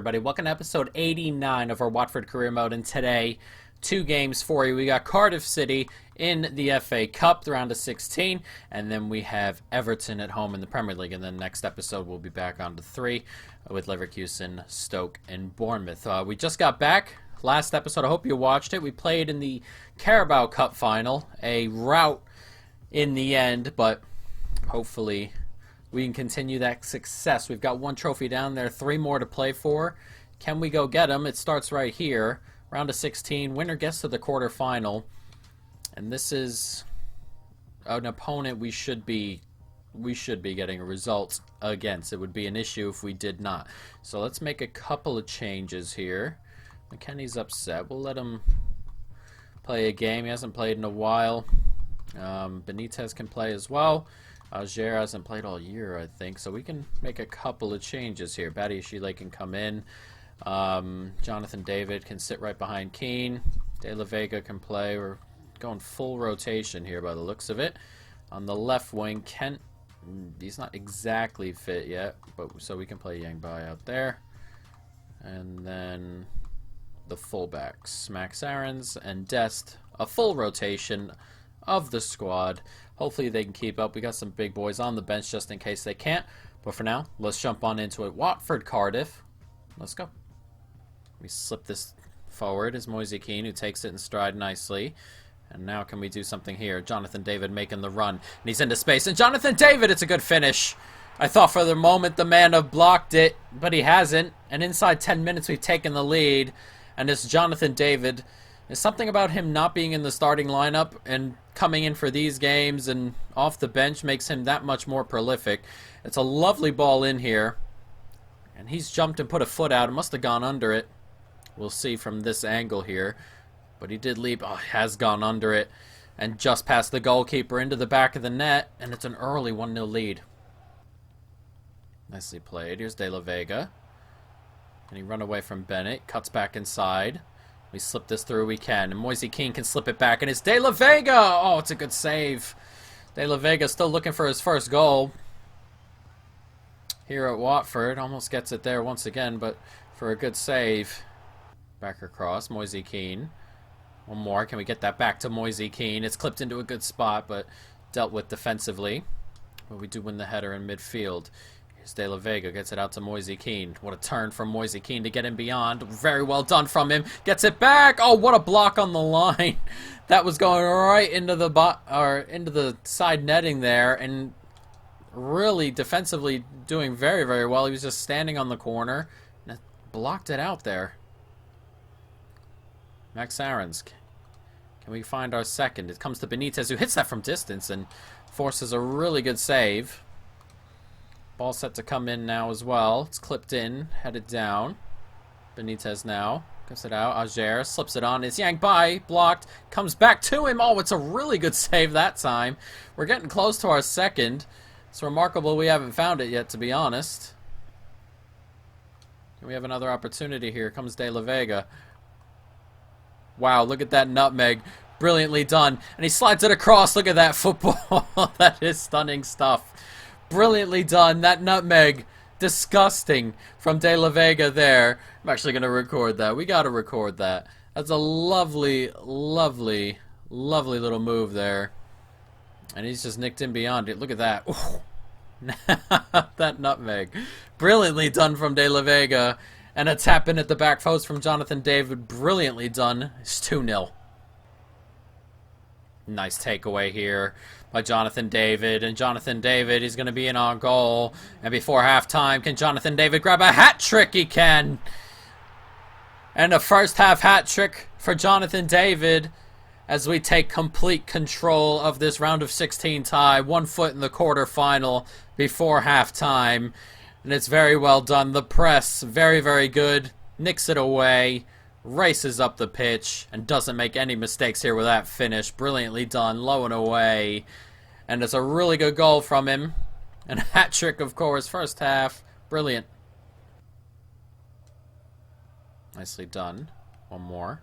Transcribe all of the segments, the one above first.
everybody? Welcome to episode 89 of our Watford Career Mode, and today, two games for you. We got Cardiff City in the FA Cup, the round of 16, and then we have Everton at home in the Premier League, and then next episode we'll be back on to 3 with Leverkusen, Stoke, and Bournemouth. We just got back. Last episode, I hope you watched it. We played in the Carabao Cup final, a rout in the end, but hopefully we can continue that success. We've got one trophy down there, 3 more to play for. Can we go get them? It starts right here. Round of 16. Winner gets to the quarterfinal. And this is an opponent we should be getting a result against. It would be an issue if we did not. So let's make a couple of changes here. McKennie's upset. We'll let him play a game. He hasn't played in a while. Benitez can play as well. Alger hasn't played all year, I think, so we can make a couple of changes here. Badiashile can come in. Jonathan David can sit right behind Keane. De La Vega can play. We're going full rotation here by the looks of it. On the left wing, Kent, he's not exactly fit yet, but so we can play Yang Bai out there. And then the fullbacks, Max Aarons and Dest, a full rotation of the squad. Hopefully they can keep up. We got some big boys on the bench just in case they can't. But for now, let's jump on into it. Watford, Cardiff. Let's go. We slip this forward as Moise Keane, who takes it in stride nicely. And now can we do something here? Jonathan David making the run. And he's into space. And Jonathan David, it's a good finish. I thought for the moment the man have blocked it, but he hasn't. And inside 10 minutes, we've taken the lead. And this Jonathan David, there's something about him not being in the starting lineup and coming in for these games and off the bench makes him that much more prolific. It's a lovely ball in here. And he's jumped and put a foot out. It must have gone under it. We'll see from this angle here. But he did leap. Oh, he has gone under it. And just past the goalkeeper into the back of the net. And it's an early 1-0 lead. Nicely played. Here's De La Vega. And he run away from Bennett. Cuts back inside. We slip this through, we can. And Moise Keane can slip it back. And it's De La Vega! Oh, it's a good save. De La Vega still looking for his first goal here at Watford. Almost gets it there once again, but for a good save. Back across, Moise Keane. One more. Can we get that back to Moise Keane? It's clipped into a good spot, but dealt with defensively. But we do win the header in midfield. De La Vega gets it out to Moise Keane. What a turn from Moise Keane to get him beyond. Very well done from him. Gets it back. Oh, what a block on the line. That was going right into the side netting there, and really defensively doing very, very well. He was just standing on the corner and blocked it out there. Max Aarons. Can we find our second? It comes to Benitez, who hits that from distance and forces a really good save. Ball set to come in now as well. It's clipped in, headed down. Benitez now gets it out. Alger slips it on. It's Yang Bai, blocked. Comes back to him. Oh, it's a really good save that time. We're getting close to our second. It's remarkable we haven't found it yet, to be honest. We have another opportunity here. Comes De La Vega. Wow, look at that nutmeg. Brilliantly done. And he slides it across. Look at that football. That is stunning stuff. Brilliantly done. That nutmeg. Disgusting from De La Vega there. I'm actually going to record that. We got to record that. That's a lovely, lovely, lovely little move there. And he's just nicked in beyond it. Look at that. That nutmeg. Brilliantly done from De La Vega. And a tap in at the back post from Jonathan David. Brilliantly done. It's 2-0. Nice takeaway here by Jonathan David. And Jonathan David is going to be in on goal. And before halftime, can Jonathan David grab a hat trick? He can. And a first half hat trick for Jonathan David as we take complete control of this round of 16 tie. 1 foot in the quarterfinal before halftime. And it's very well done. The press, very, very good. Nicks it away. Races up the pitch and doesn't make any mistakes here with that finish. Brilliantly done, low and away. And it's a really good goal from him. And a hat trick, of course, first half. Brilliant. Nicely done. One more.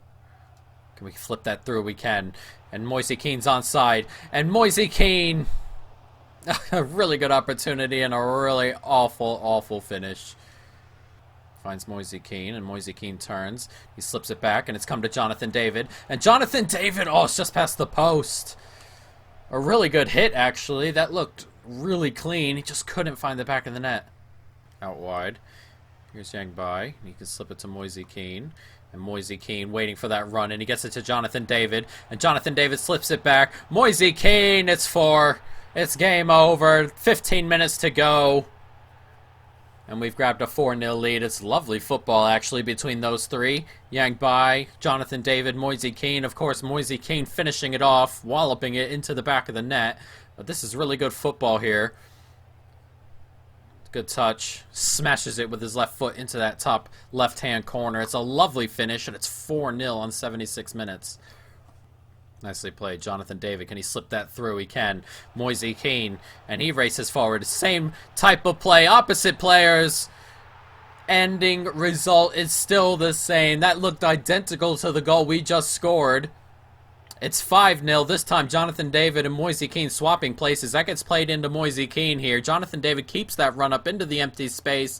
Can we flip that through? We can. And Moise Keane's onside. And Moise Keane. A really good opportunity and a really awful, awful finish. Finds Moise Kean, and Moise Kean turns. He slips it back, and it's come to Jonathan David. And Jonathan David, oh, it's just past the post. A really good hit, actually. That looked really clean. He just couldn't find the back of the net. Out wide. Here's Yang Bai. He can slip it to Moise Kean. And Moise Kean waiting for that run, and he gets it to Jonathan David. And Jonathan David slips it back. Moise Kean, it's 4. It's game over. 15 minutes to go. And we've grabbed a 4-0 lead. It's lovely football, actually, between those three. Yang Bai, Jonathan David, Moise Kean. Of course, Moise Kean finishing it off, walloping it into the back of the net. But this is really good football here. Good touch. Smashes it with his left foot into that top left-hand corner. It's a lovely finish, and it's 4-0 on 76 minutes. Nicely played. Jonathan David, can he slip that through? He can. Moise Kean, and he races forward. Same type of play. Opposite players. Ending result is still the same. That looked identical to the goal we just scored. It's 5-0. This time, Jonathan David and Moise Kean swapping places. That gets played into Moise Kean here. Jonathan David keeps that run up into the empty space.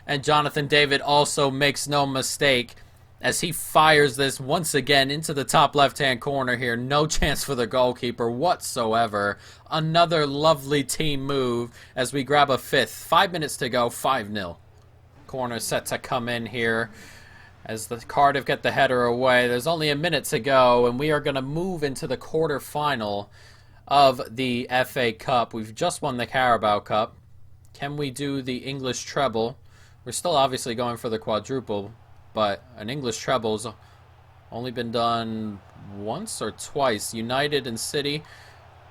And Jonathan David also makes no mistake as he fires this once again into the top left-hand corner here. No chance for the goalkeeper whatsoever. Another lovely team move as we grab a 5th. 5 minutes to go, 5-0. Corner set to come in here as the Cardiff get the header away. There's only a minute to go, and we are going to move into the quarterfinal of the FA Cup. We've just won the Carabao Cup. Can we do the English treble? We're still obviously going for the quadruple, but an English treble's only been done once or twice. United and City,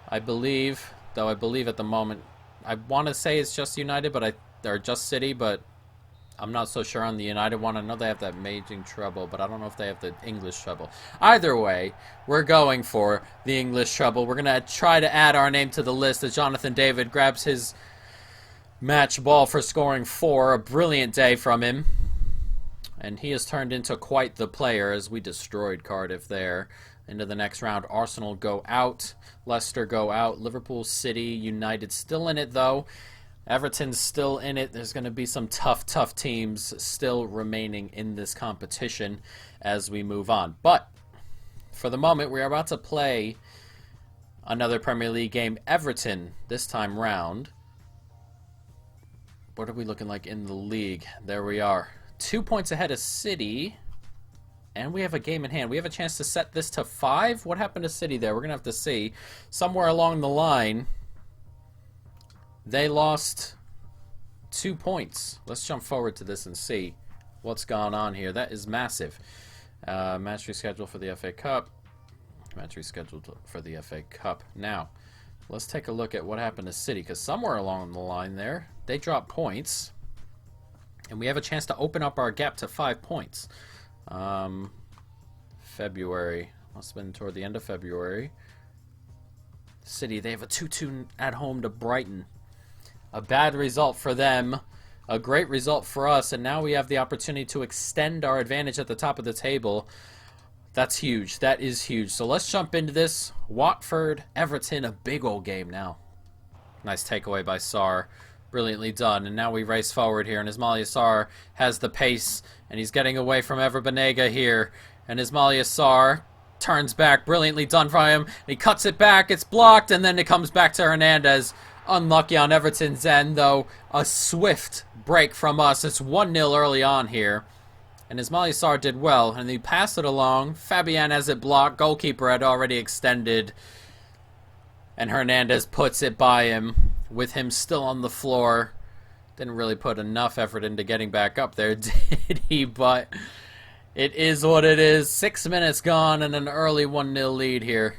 I believe, though I believe at the moment, I want to say it's just United, or just City, but I'm not so sure on the United one. I know they have that amazing treble, but I don't know if they have the English treble. Either way, we're going for the English treble. We're going to try to add our name to the list as Jonathan David grabs his match ball for scoring 4. A brilliant day from him. And he has turned into quite the player as we destroyed Cardiff there. Into the next round, Arsenal go out. Leicester go out. Liverpool, City, United still in it, though. Everton's still in it. There's going to be some tough teams still remaining in this competition as we move on. But for the moment, we are about to play another Premier League game. Everton this time round. What are we looking like in the league? There we are. 2 points ahead of City. And we have a game in hand. We have a chance to set this to 5. What happened to City there? We're going to have to see. Somewhere along the line, they lost 2 points. Let's jump forward to this and see what's gone on here. That is massive. Match rescheduled for the FA Cup. Match rescheduled for the FA Cup. Now, let's take a look at what happened to City, because somewhere along the line there, they dropped points. And we have a chance to open up our gap to 5 points. February. Must have been toward the end of February. City, they have a 2-2 at home to Brighton. A bad result for them. A great result for us. And now we have the opportunity to extend our advantage at the top of the table. That's huge. That is huge. So let's jump into this. Watford, Everton, a big old game now. Nice takeaway by Sarr. Brilliantly done. And now we race forward here. And Ismaila Sarr has the pace. And he's getting away from Ever Banega here. And Ismaila Sarr turns back. Brilliantly done by him. He cuts it back. It's blocked. And then it comes back to Hernandez. Unlucky on Everton's end, though. A swift break from us. It's 1-0 early on here. And Ismaila Sarr did well. And he passed it along. Fabian has it blocked. Goalkeeper had already extended. And Hernandez puts it by him. With him still on the floor. Didn't really put enough effort into getting back up there, did he? But it is what it is. 6 minutes gone and an early 1-0 lead here.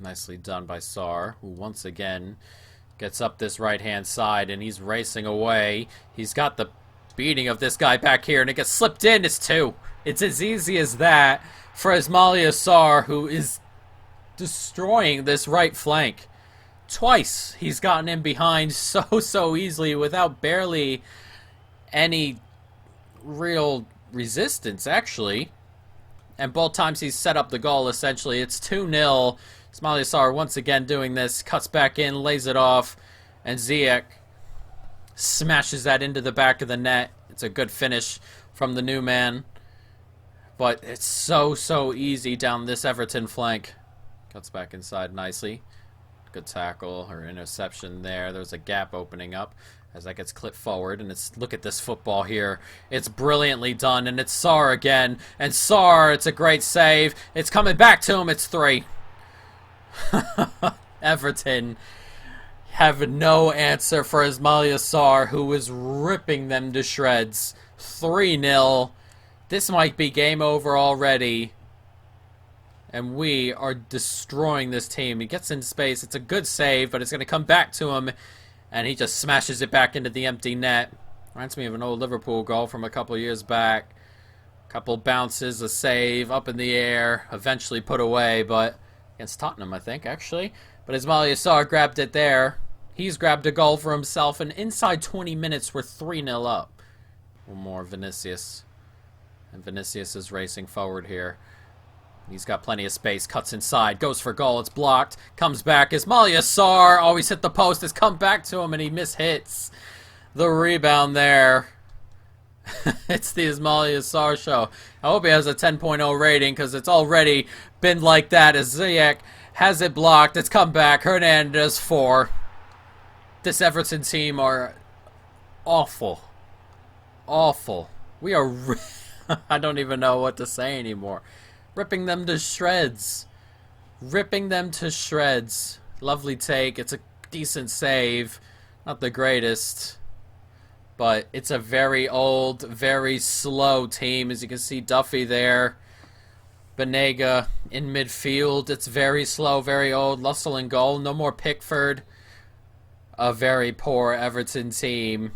Nicely done by Sarr, who once again gets up this right-hand side, and he's racing away. He's got the beating of this guy back here, and it gets slipped in. It's 2. It's as easy as that for Ismaila Sarr, who is destroying this right flank. Twice he's gotten in behind so easily without barely any real resistance, actually. And both times he's set up the goal, essentially. It's 2-0. Ismaila Sarr once again doing this. Cuts back in, lays it off. And Ziyech smashes that into the back of the net. It's a good finish from the new man. But it's so easy down this Everton flank. Cuts back inside nicely. Good tackle or interception there. There's a gap opening up as that gets clipped forward. And it's, look at this football here. It's brilliantly done. And it's Sarr again. And Sarr, it's a great save. It's coming back to him. It's 3. Everton have no answer for Ismaila Sarr, who is ripping them to shreds. 3-0. This might be game over already. And we are destroying this team. He gets in space. It's a good save, but it's going to come back to him. And he just smashes it back into the empty net. Reminds me of an old Liverpool goal from a couple years back. Couple bounces, a save, up in the air. Eventually put away, but against Tottenham, I think, actually. But Ismaila Sarr grabbed it there. He's grabbed a goal for himself. And inside 20 minutes, we're 3-0 up. One more, Vinicius. And Vinicius is racing forward here. He's got plenty of space, cuts inside, goes for goal, it's blocked, comes back. Ismaila Sarr always hit the post, has come back to him, and he mishits the rebound there. It's the Ismaila Sarr show. I hope he has a 10.0 rating, because it's already been like that as Ziyech has it blocked. It's come back. Hernandez 4. This Everton team are awful. Awful. We are... I don't even know what to say anymore. Ripping them to shreds. Ripping them to shreds. Lovely take. It's a decent save. Not the greatest. But it's a very old, very slow team. As you can see, Duffy there. Banega in midfield. It's very slow, very old. Lussell in goal. No more Pickford. A very poor Everton team.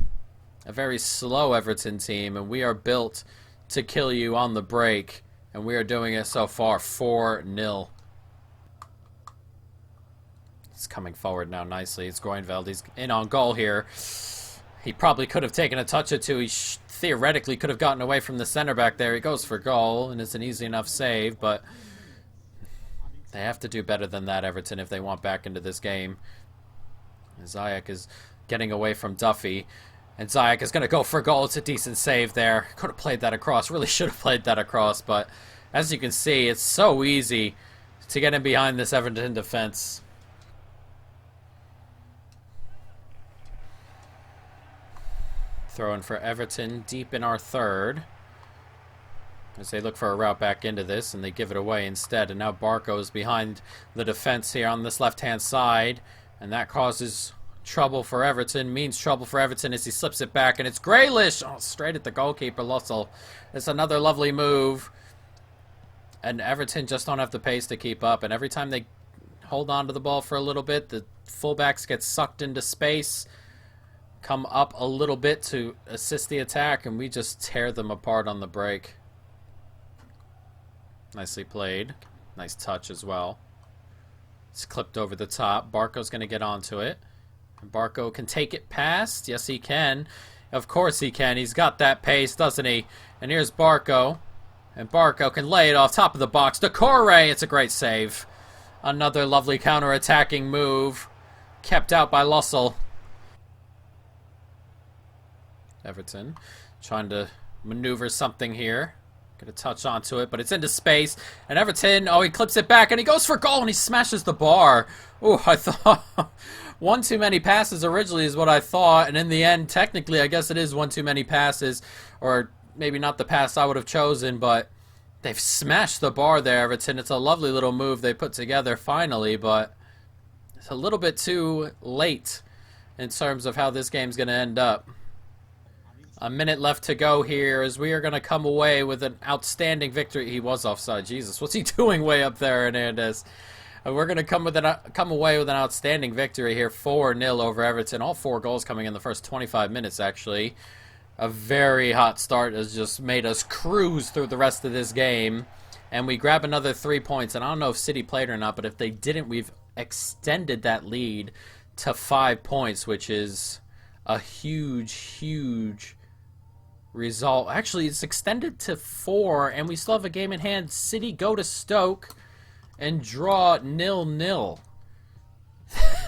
A very slow Everton team. And we are built to kill you on the break. And we are doing it so far. 4-0. It's coming forward now nicely. It's Groenveld. He's in on goal here. He probably could have taken a touch or two. He theoretically could have gotten away from the center back there. He goes for goal, and it's an easy enough save, but they have to do better than that, Everton, if they want back into this game. Ziyech is getting away from Duffy. And Ziyech is going to go for a goal. It's a decent save there. Could have played that across. Really should have played that across. But as you can see, it's so easy to get in behind this Everton defense. Throwing for Everton deep in our third. As they look for a route back into this, and they give it away instead. And now Barco is behind the defense here on this left-hand side. And that causes... trouble for Everton, means trouble for Everton as he slips it back, and it's Grealish! Oh, straight at the goalkeeper, Lussell. It's another lovely move. And Everton just don't have the pace to keep up, and every time they hold on to the ball for a little bit, the fullbacks get sucked into space, come up a little bit to assist the attack, and we just tear them apart on the break. Nicely played. Nice touch as well. It's clipped over the top. Barco's going to get onto it. Barco can take it past. Yes, he can. Of course he can. He's got that pace, doesn't he? And here's Barco. And Barco can lay it off top of the box. Decore! It's a great save. Another lovely counter-attacking move. Kept out by Lussell. Everton trying to maneuver something here. Gonna touch onto it, but it's into space. And Everton, oh, he clips it back, and he goes for goal, and he smashes the bar. Oh, I thought... one too many passes originally is what I thought, and in the end, technically, I guess it is one too many passes, or maybe not the pass I would have chosen, but they've smashed the bar there, Everton. It's a lovely little move they put together finally, but it's a little bit too late in terms of how this game's going to end up. A minute left to go here as we are going to come away with an outstanding victory. He was offside. Jesus, what's he doing way up there, Hernandez? We're going to come away with an outstanding victory here, 4-0 over Everton. All 4 goals coming in the first 25 minutes, actually. A very hot start has just made us cruise through the rest of this game. And we grab another 3 points. And I don't know if City played or not, but if they didn't, we've extended that lead to 5 points, which is a huge, huge result. Actually, it's extended to 4, and we still have a game in hand. City go to Stoke and draw 0-0.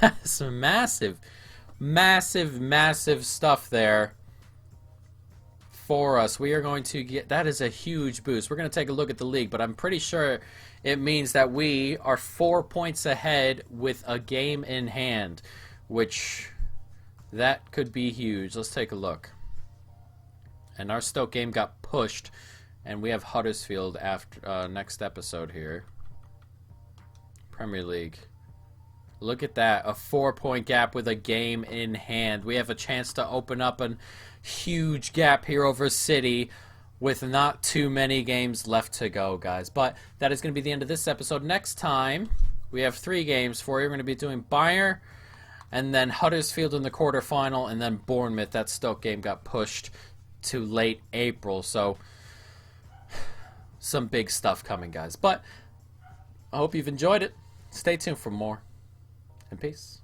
That's massive, massive, massive stuff there. for us. We are going to get, that is a huge boost. We're going to take a look at the league, but I'm pretty sure it means that we are 4 points ahead with a game in hand, which that could be huge. Let's take a look. And our Stoke game got pushed, and we have Huddersfield after next episode here. Premier League. Look at that, a 4-point gap with a game in hand. We have a chance to open up a huge gap here over City with not too many games left to go, guys. But that is going to be the end of this episode. Next time, we have 3 games for you. We're going to be doing Bayern, and then Huddersfield in the quarterfinal, and then Bournemouth. That Stoke game got pushed to late April, so some big stuff coming, guys. But I hope you've enjoyed it. Stay tuned for more. And peace.